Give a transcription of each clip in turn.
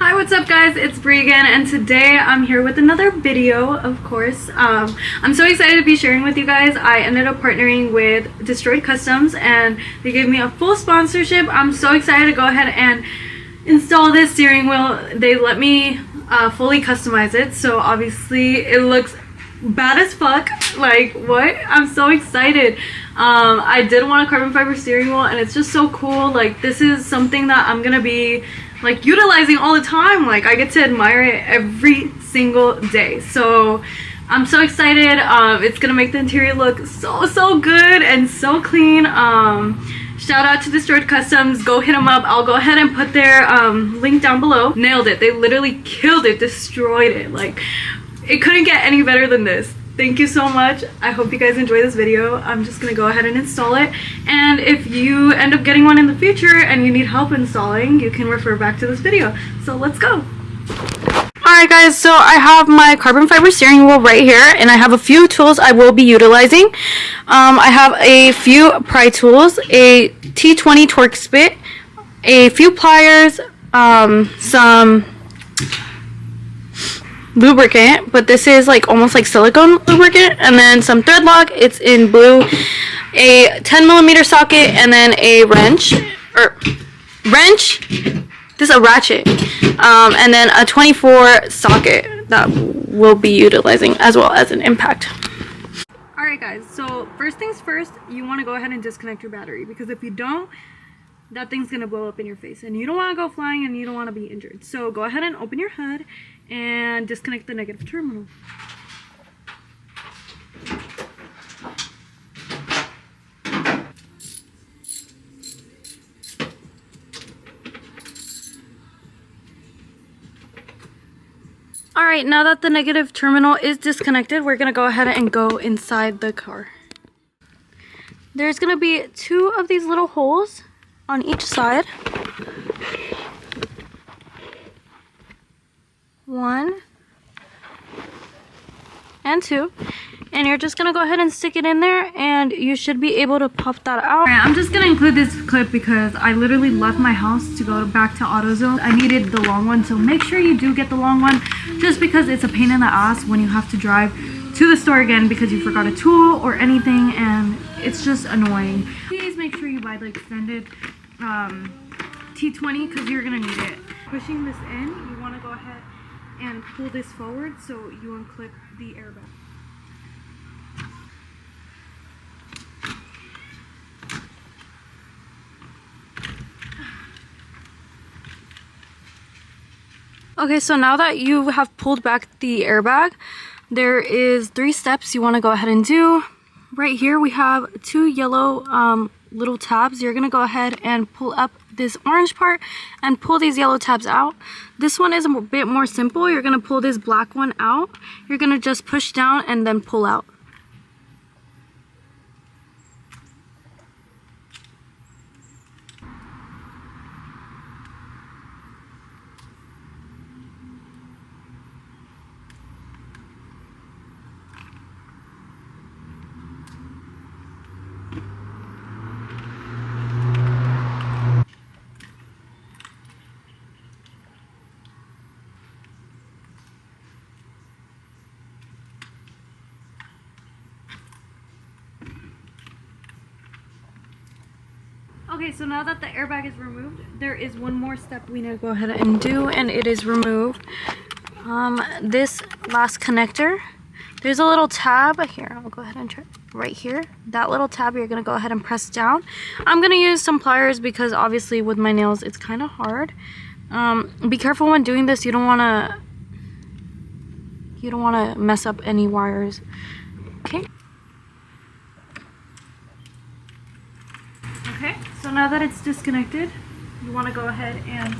Hi, what's up guys? It's Bree again, and today I'm here with another video, of course. I'm so excited to be sharing with you guys. I ended up partnering with Destroyed Kustoms and they gave me a full sponsorship. I'm so excited to go ahead and install this steering wheel. They let me fully customize it, so obviously it looks bad as fuck. Like, what? I'm so excited. I did want a carbon fiber steering wheel and it's just so cool. Like, this is something that I'm gonna be like utilizing all the time. Like, I get to admire it every single day, so I'm so excited. It's gonna make the interior look so good and so clean. Shout out to Destroyed Kustoms. Go hit them up. I'll go ahead and put their link down below. Nailed it. They literally killed it, destroyed it. Like, it couldn't get any better than this. Thank you so much. I hope you guys enjoy this video. I'm just gonna go ahead and install it, and if you end up getting one in the future and you need help installing, you can refer back to this video. So let's go. Alright guys, so I have my carbon fiber steering wheel right here, and I have a few tools I will be utilizing. I have a few pry tools, a T20 torque spit, a few pliers, some lubricant, but this is like almost like silicone lubricant, and then some thread lock. It's in blue, a 10mm socket, and then a wrench. This is a ratchet, and then a 24 socket that we'll be utilizing, as well as an impact. Alright guys, so first things first, you want to go ahead and disconnect your battery, because if you don't, that thing's gonna blow up in your face and you don't want to go flying and you don't want to be injured. So go ahead and open your hood and disconnect the negative terminal. Alright, now that the negative terminal is disconnected, we're going to go ahead and go inside the car. There's going to be two of these little holes on each side. One and two. And you're just going to go ahead and stick it in there, and you should be able to pop that out. Alright, I'm just going to include this clip because I literally left my house to go back to AutoZone. I needed the long one, so make sure you do get the long one, just because it's a pain in the ass when you have to drive to the store again because you forgot a tool or anything, and it's just annoying. Please make sure you buy the extended T20 because you're going to need it. Pushing this in, you want to go ahead and pull this forward so you unclip the airbag. Okay, so now that you have pulled back the airbag, there is 3 steps you want to go ahead and do. Right here we have 2 yellow little tabs. You're going to go ahead and pull up this orange part and pull these yellow tabs out. This one is a bit more simple. You're going to pull this black one out. You're going to just push down and then pull out. Okay, so now that the airbag is removed, there is one more step we need to go ahead and do, and it is remove this last connector. There's a little tab here. I'll go ahead and try right here. That little tab, you're going to go ahead and press down. I'm going to use some pliers because obviously with my nails it's kind of hard. Be careful when doing this. You don't want to mess up any wires. Okay. Okay, so now that it's disconnected, you want to go ahead and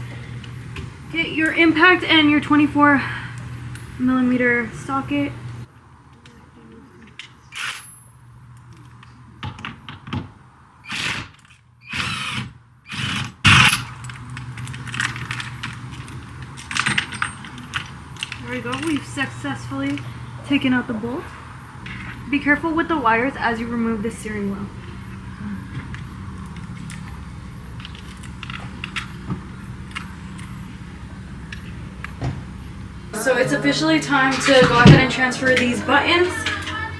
get your impact and your 24mm socket. There we go, we've successfully taken out the bolt. Be careful with the wires as you remove the steering wheel. So it's officially time to go ahead and transfer these buttons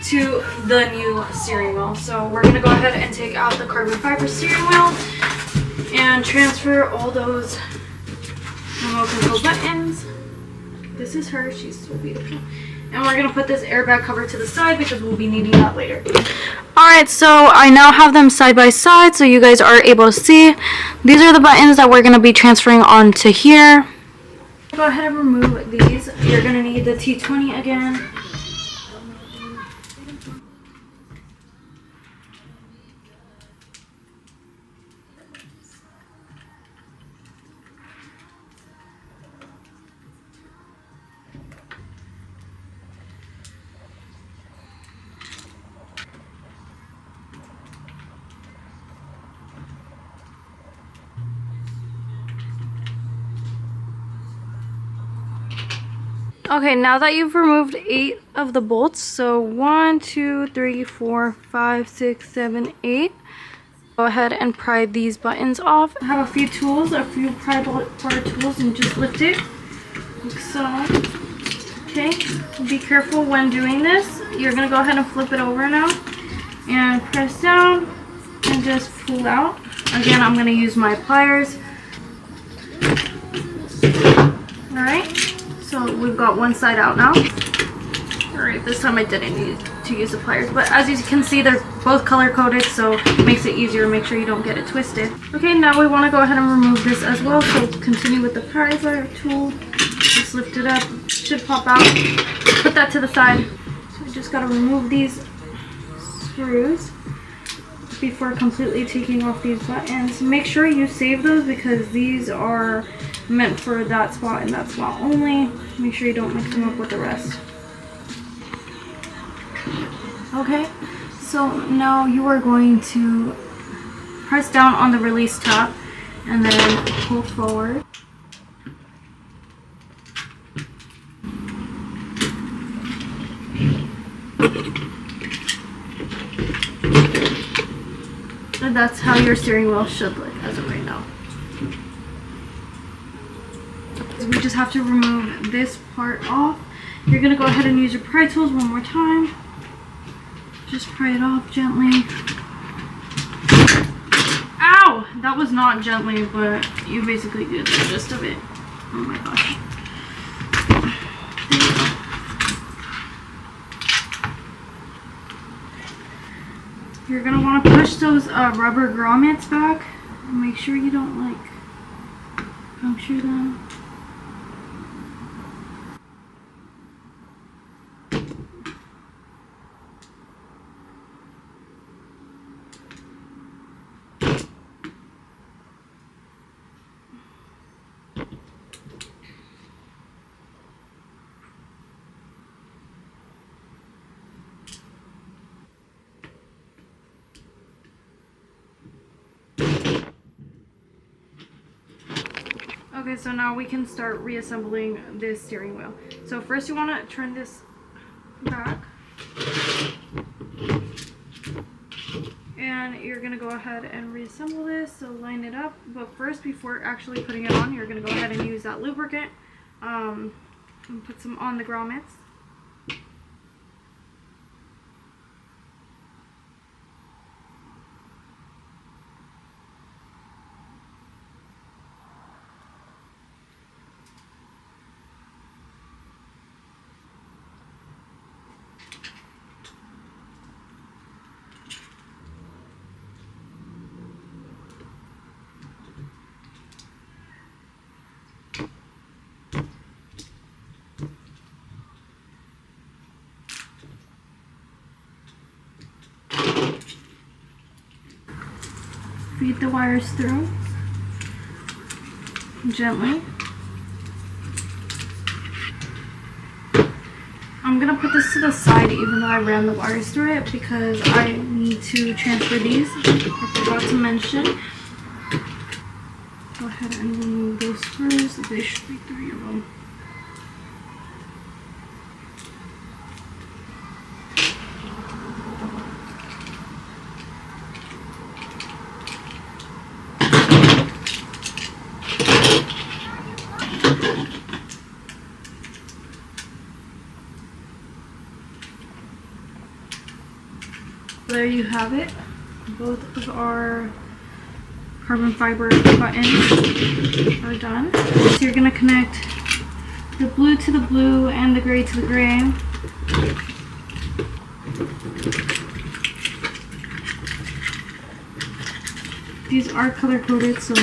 to the new steering wheel. So we're going to go ahead and take out the carbon fiber steering wheel and transfer all those remote control buttons. This is her, she's so beautiful. And we're going to put this airbag cover to the side because we'll be needing that later. Alright, so I now have them side by side so you guys are able to see. These are the buttons that we're going to be transferring onto here. Go ahead and remove these. You're going to need the T20 again. Okay, now that you've removed 8 of the bolts, so 1, 2, 3, 4, 5, 6, 7, 8. Go ahead and pry these buttons off. I have a few tools, a few pry bar tools, and just lift it like so. Okay, be careful when doing this. You're gonna go ahead and flip it over now and press down and just pull out. Again, I'm gonna use my pliers. Alright. So we've got one side out now. Alright, this time I didn't need to use the pliers, but as you can see, they're both color coded, so it makes it easier. Make sure you don't get it twisted. Okay, now we want to go ahead and remove this as well, so continue with the pry bar tool. Just lift it up, should pop out. Put that to the side. So we just got to remove these screws before completely taking off these buttons. Make sure you save those because these are meant for that spot and that spot only. Make sure you don't mix them up with the rest. Okay, so now you are going to press down on the release tab and then pull forward. And that's how your steering wheel should look as of right now. We just have to remove this part off. You're going to go ahead and use your pry tools one more time. Just pry it off gently. Ow! That was not gently, but you basically get the gist of it. Oh my gosh. You're going to want to push those rubber grommets back. Make sure you don't puncture them. Okay, so now we can start reassembling this steering wheel. So first you want to turn this back. And you're going to go ahead and reassemble this, so line it up. But first, before actually putting it on, you're going to go ahead and use that lubricant and put some on the grommets. Feed the wires through gently. I'm gonna put this to the side even though I ran the wires through it because I need to transfer these. I forgot to mention. Go ahead and remove those screws. There should be 3 of them. So there you have it. Both of our carbon fiber buttons are done. So you're going to connect the blue to the blue and the gray to the gray. These are color coded, so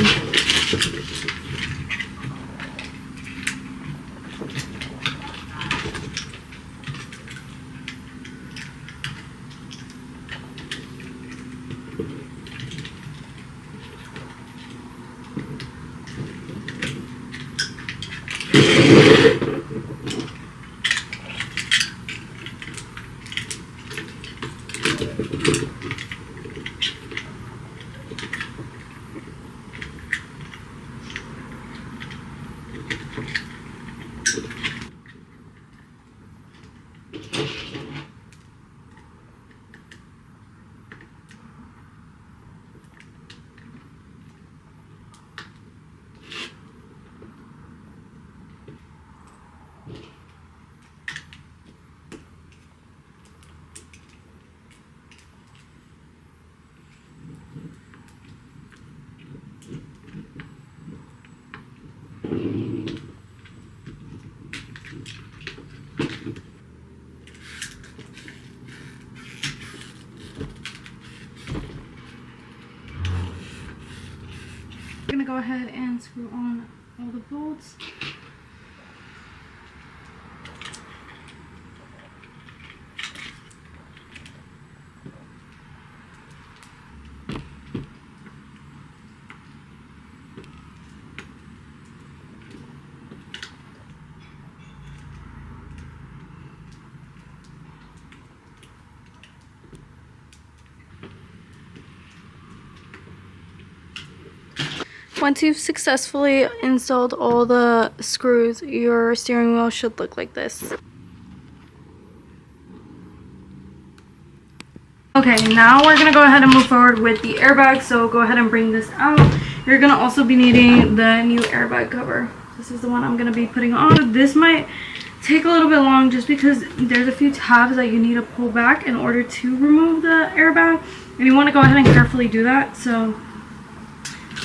I'm gonna go ahead and screw on all the bolts. Once you've successfully installed all the screws, your steering wheel should look like this. Okay, now we're gonna go ahead and move forward with the airbag, so go ahead and bring this out. You're gonna also be needing the new airbag cover. This is the one I'm gonna be putting on. This might take a little bit long just because there's a few tabs that you need to pull back in order to remove the airbag, and you want to go ahead and carefully do that. So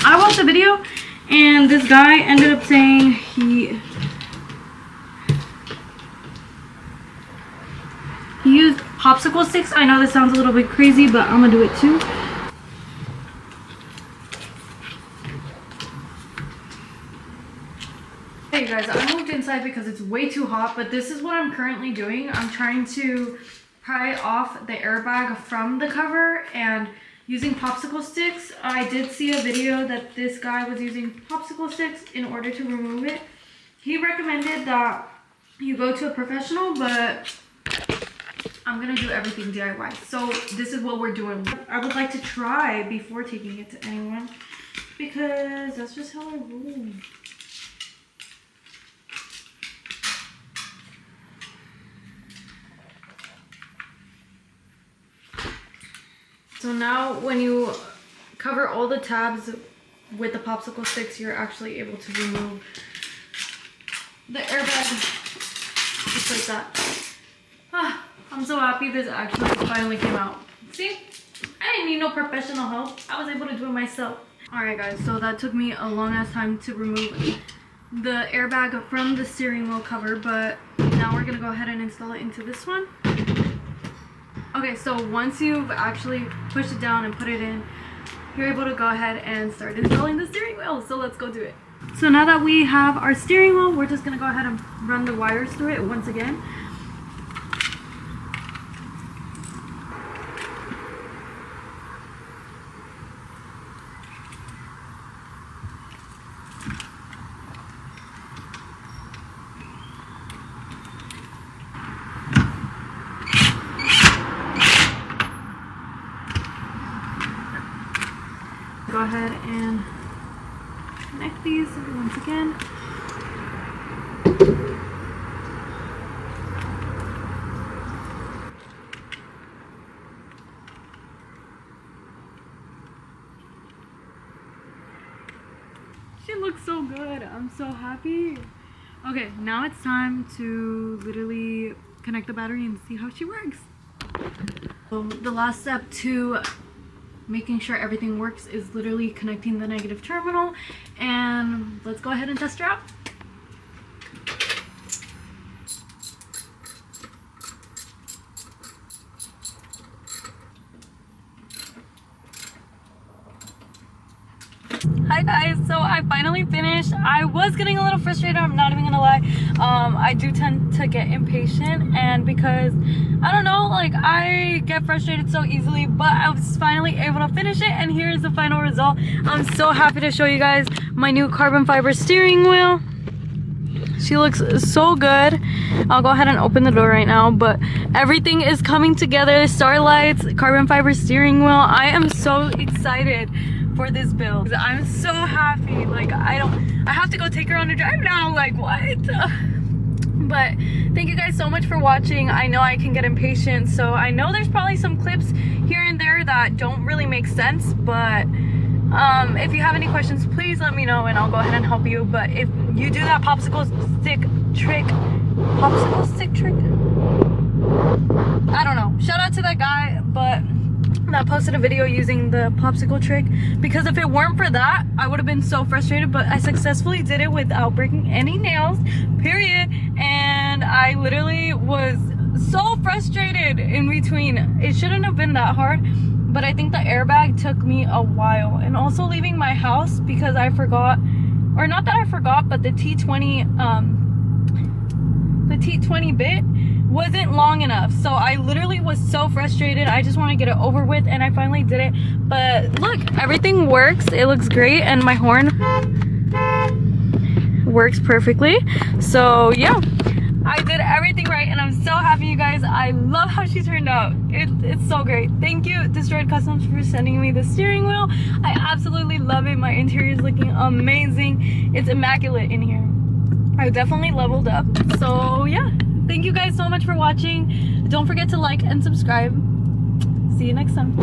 I watched the video and this guy ended up saying he used popsicle sticks. I know this sounds a little bit crazy, but I'm gonna do it too. Hey guys, I moved inside because it's way too hot, but this is what I'm currently doing. I'm trying to pry off the airbag from the cover and using popsicle sticks. I did see a video that this guy was using popsicle sticks in order to remove it. He recommended that you go to a professional, but I'm gonna do everything DIY. So this is what we're doing. I would like to try before taking it to anyone because that's just how I roll. So now when you cover all the tabs with the popsicle sticks, you're actually able to remove the airbag just like that. Ah, I'm so happy this actually finally came out. See? I didn't need no professional help. I was able to do it myself. Alright guys, so that took me a long ass time to remove the airbag from the steering wheel cover, but now we're gonna go ahead and install it into this one. Okay, so once you've actually pushed it down and put it in, you're able to go ahead and start installing the steering wheel. So let's go do it. So now that we have our steering wheel, we're just gonna go ahead and run the wires through it once again. Go ahead and connect these once again. She looks so good. I'm so happy. Okay, now it's time to literally connect the battery and see how she works. The last step to making sure everything works is literally connecting the negative terminal, and let's go ahead and test her out. Hi guys, so I finally finished. I was getting a little frustrated, I'm not even gonna lie. I do tend to get impatient, and because I don't know, like, I get frustrated so easily, but I was finally able to finish it, and here's the final result. I'm so happy to show you guys my new carbon fiber steering wheel. She looks so good. I'll go ahead and open the door right now, but everything is coming together. Starlights, carbon fiber steering wheel. I am so excited for this build. I'm so happy. Like, I have to go take her on a drive now. Like, what? But thank you guys so much for watching. I know I can get impatient, so I know there's probably some clips here and there that don't really make sense, but if you have any questions, please let me know and I'll go ahead and help you. But if you do that popsicle stick trick, I don't know, shout out to that guy, but that posted a video using the popsicle trick, because if it weren't for that, I would have been so frustrated. But I successfully did it without breaking any nails, period. And I literally was so frustrated in between. It shouldn't have been that hard, but I think the airbag took me a while. And also leaving my house because I forgot, or not that I forgot, but the T20 bit wasn't long enough. So I literally was so frustrated. I just want to get it over with, and I finally did it. But look, everything works. It looks great, and my horn works perfectly. So yeah, I did everything right, and I'm so happy, you guys. I love how she turned out. It's so great. Thank you, Destroyed Kustoms, for sending me the steering wheel. I absolutely love it. My interior is looking amazing. It's immaculate in here. I definitely leveled up. So yeah, thank you guys so much for watching. Don't forget to like and subscribe. See you next time.